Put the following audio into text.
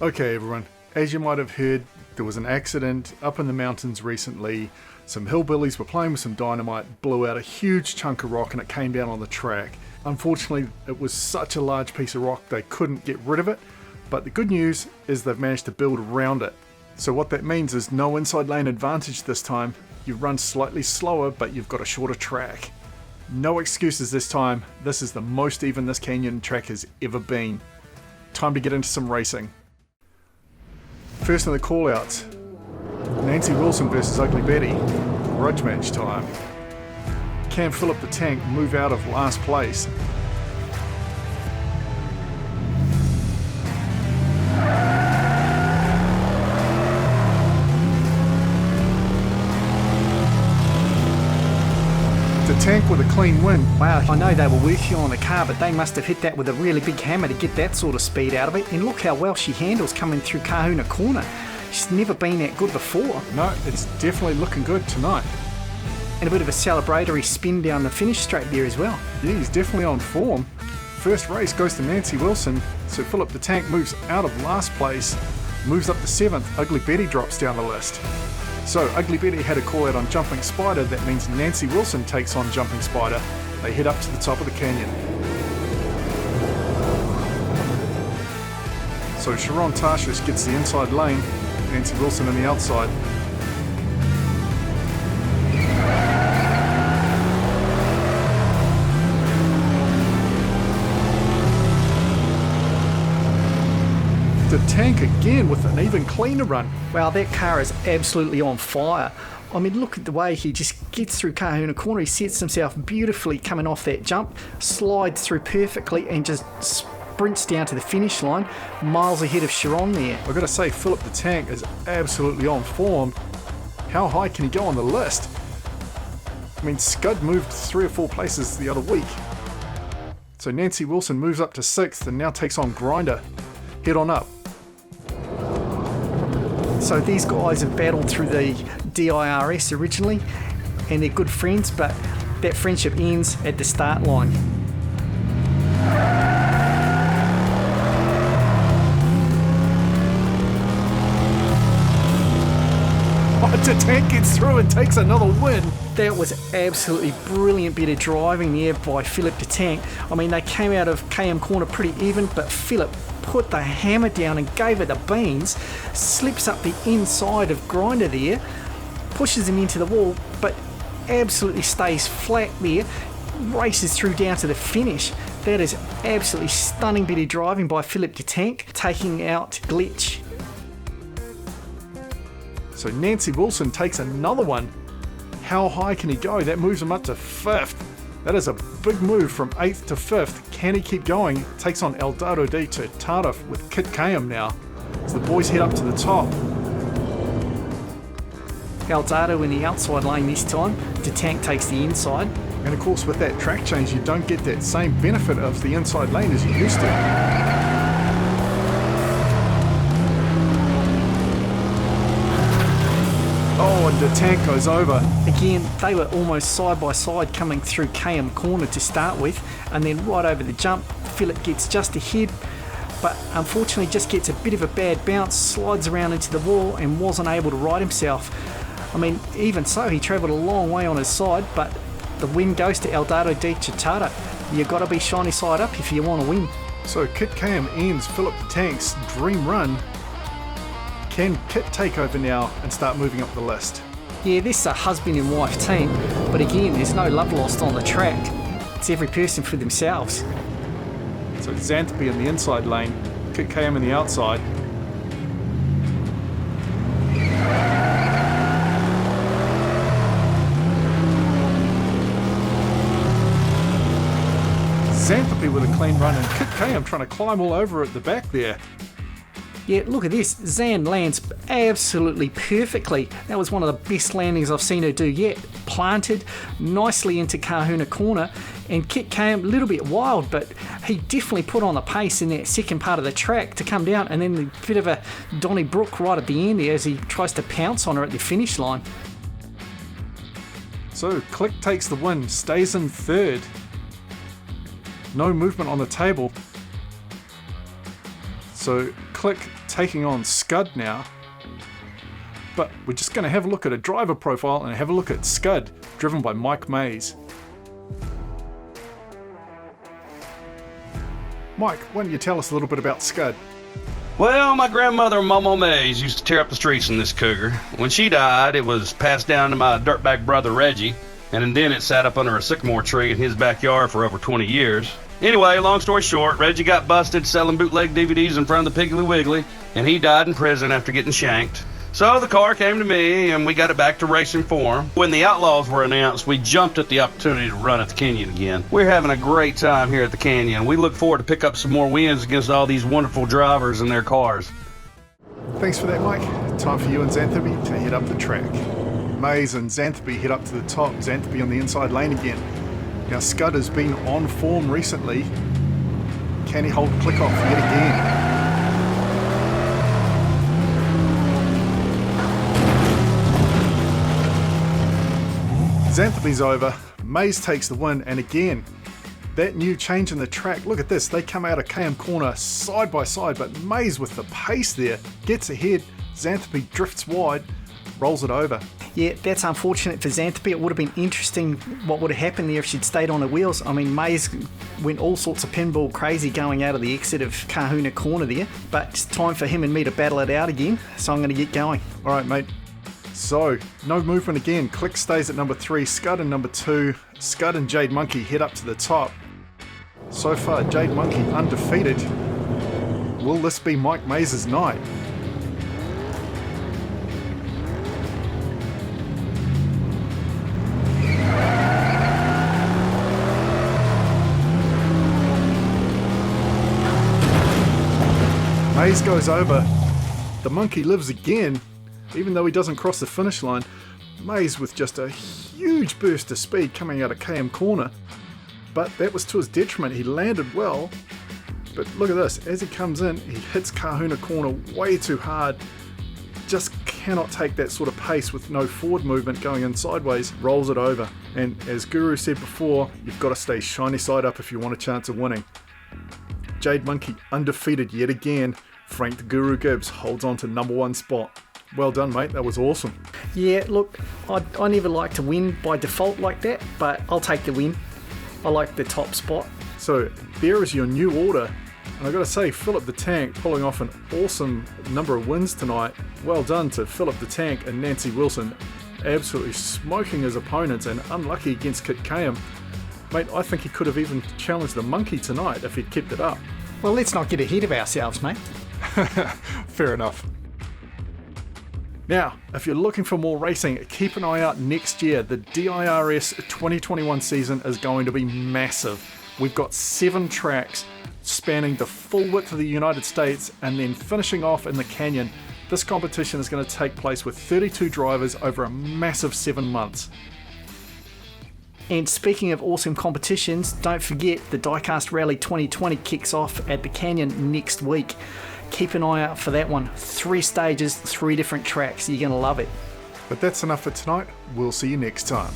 Okay everyone, as you might have heard, there was an accident up in the mountains recently. Some hillbillies were playing with some dynamite, blew out a huge chunk of rock and it came down on the track. Unfortunately, it was such a large piece of rock they couldn't get rid of it, but the good news is they've managed to build around it. So what that means is no inside lane advantage this time. You run slightly slower, but you've got a shorter track. No excuses this time. This is the most even this canyon track has ever been. Time to get into some racing. First in the callouts, Nancy Wilson versus Ugly Betty, grudge match time. Can Philip the Tank move out of last place? The Tank with a clean win. Wow, I know they were working on the car, but they must have hit that with a really big hammer to get that sort of speed out of it. And look how well she handles coming through Kahuna Corner. She's never been that good before. No, it's definitely looking good tonight. And a bit of a celebratory spin down the finish straight there as well. Yeah, he's definitely on form. First race goes to Nancy Wilson, so Philip the Tank moves out of last place, moves up to 7th. Ugly Betty drops down the list. So Ugly Betty had a call out on Jumping Spider. That means Nancy Wilson takes on Jumping Spider. They head up to the top of the canyon. So Sharon Tarshish gets the inside lane, Nancy Wilson on the outside. The Tank again with an even cleaner run. Wow, that car is absolutely on fire. I mean, look at the way he just gets through Kahuna Corner. He sets himself beautifully coming off that jump, slides through perfectly and just sprints down to the finish line, miles ahead of Sharon there. I've got to say, Philip the Tank is absolutely on form. How high can he go on the list? I mean, Scud moved 3 or 4 places the other week. So Nancy Wilson moves up to 6th and now takes on Grinder. Head on up. So these guys have battled through the DIRS originally, and they're good friends, but that friendship ends at the start line. The Tank gets through and takes another win. That was absolutely brilliant bit of driving there by Philip the Tank. I mean, they came out of Kayum Corner pretty even, but Philip put the hammer down and gave it the beans, slips up the inside of Grinder there, pushes him into the wall, but absolutely stays flat there, races through down to the finish. That is absolutely stunning bit of driving by Philip the Tank, taking out Glitch. So Nancy Wilson takes another one. How high can he go? That moves him up to 5th. That is a big move from 8th to 5th. Can he keep going? Takes on Dorado to Tata with Kit Kayum now. So the boys head up to the top. Dorado in the outside lane this time. The Tank takes the inside. And of course with that track change you don't get that same benefit of the inside lane as you used to. Oh, and the Tank goes over. Again, they were almost side by side coming through Kayum Corner to start with, and then right over the jump, Philip gets just ahead, but unfortunately just gets a bit of a bad bounce, slides around into the wall and wasn't able to right himself. I mean, even so, he travelled a long way on his side, but the win goes to Dorado di Chitata. You've got to be shiny side up if you want to win. So Kit Kayum ends Philip the Tank's dream run. Can Kit take over now and start moving up the list? Yeah, this is a husband and wife team, but again, there's no love lost on the track. It's every person for themselves. So Xanthopy in the inside lane, Kit Kayum in the outside. Xanthopy with a clean run and Kit Kayum trying to climb all over at the back there. Yeah, look at this. Zan lands absolutely perfectly. That was one of the best landings I've seen her do yet. Planted nicely into Kahuna Corner, and Kit Kayum a little bit wild, but he definitely put on the pace in that second part of the track to come down, and then a bit of a Donnybrook right at the end there as he tries to pounce on her at the finish line. So Click takes the win, stays in 3rd. No movement on the table. So Click taking on Scud now. But we're just going to have a look at a driver profile and have a look at Scud, driven by Mike Mays. Mike, why don't you tell us a little bit about Scud? Well, my grandmother, Momo Mays, used to tear up the streets in this cougar. When she died, it was passed down to my dirtbag brother Reggie, and then it sat up under a sycamore tree in his backyard for over 20 years. Anyway, long story short, Reggie got busted selling bootleg DVDs in front of the Piggly Wiggly, and he died in prison after getting shanked. So the car came to me, and we got it back to racing form. When the Outlaws were announced, we jumped at the opportunity to run at the Canyon again. We're having a great time here at the Canyon. We look forward to pick up some more wins against all these wonderful drivers and their cars. Thanks for that, Mike. Time for you and Xanthopy to head up the track. Mays and Xanthopy head up to the top, Xanthopy on the inside lane again. Now Scud has been on form recently. Can he hold click off yet again? Xanthopy's over, Mays takes the win, and again, that new change in the track, look at this, they come out of Kayum corner side by side, but Mays with the pace there, gets ahead, Xanthopy drifts wide, rolls it over. Yeah, that's unfortunate for Xanthopy. It would have been interesting what would have happened there if she'd stayed on her wheels. I mean, Mays went all sorts of pinball crazy going out of the exit of Kahuna corner there, but it's time for him and me to battle it out again, so I'm going to get going. All right, mate. So, no movement again. Click stays at number 3, Scud in number 2. Scud and Jade Monkey head up to the top. So far, Jade Monkey undefeated. Will this be Mike Mays' night? Mays goes over. The monkey lives again. Even though he doesn't cross the finish line, Mays with just a huge burst of speed coming out of Kayum corner. But that was to his detriment. He landed well. But look at this. As he comes in, he hits Kahuna corner way too hard. Just cannot take that sort of pace with no forward movement going in sideways. Rolls it over. And as Guru said before, you've got to stay shiny side up if you want a chance of winning. Jade Monkey undefeated yet again. Frank the Guru Gibbs holds on to number 1 spot. Well done, mate. That was awesome. Yeah, look, I never like to win by default like that, but I'll take the win. I like the top spot. So there is your new order. And I've got to say, Philip the Tank pulling off an awesome number of wins tonight. Well done to Philip the Tank and Nancy Wilson. Absolutely smoking his opponents and unlucky against Kit Kayum. Mate, I think he could have even challenged the monkey tonight if he'd kept it up. Well, let's not get ahead of ourselves, mate. Fair enough. Now, if you're looking for more racing, keep an eye out next year. The DIRS 2021 season is going to be massive. We've got 7 tracks spanning the full width of the United States and then finishing off in the Canyon. This competition is going to take place with 32 drivers over a massive 7 months. And speaking of awesome competitions, don't forget the Diecast Rally 2020 kicks off at the Canyon next week. Keep an eye out for that one. 3 stages, 3 different tracks. You're going to love it. But that's enough for tonight. We'll see you next time.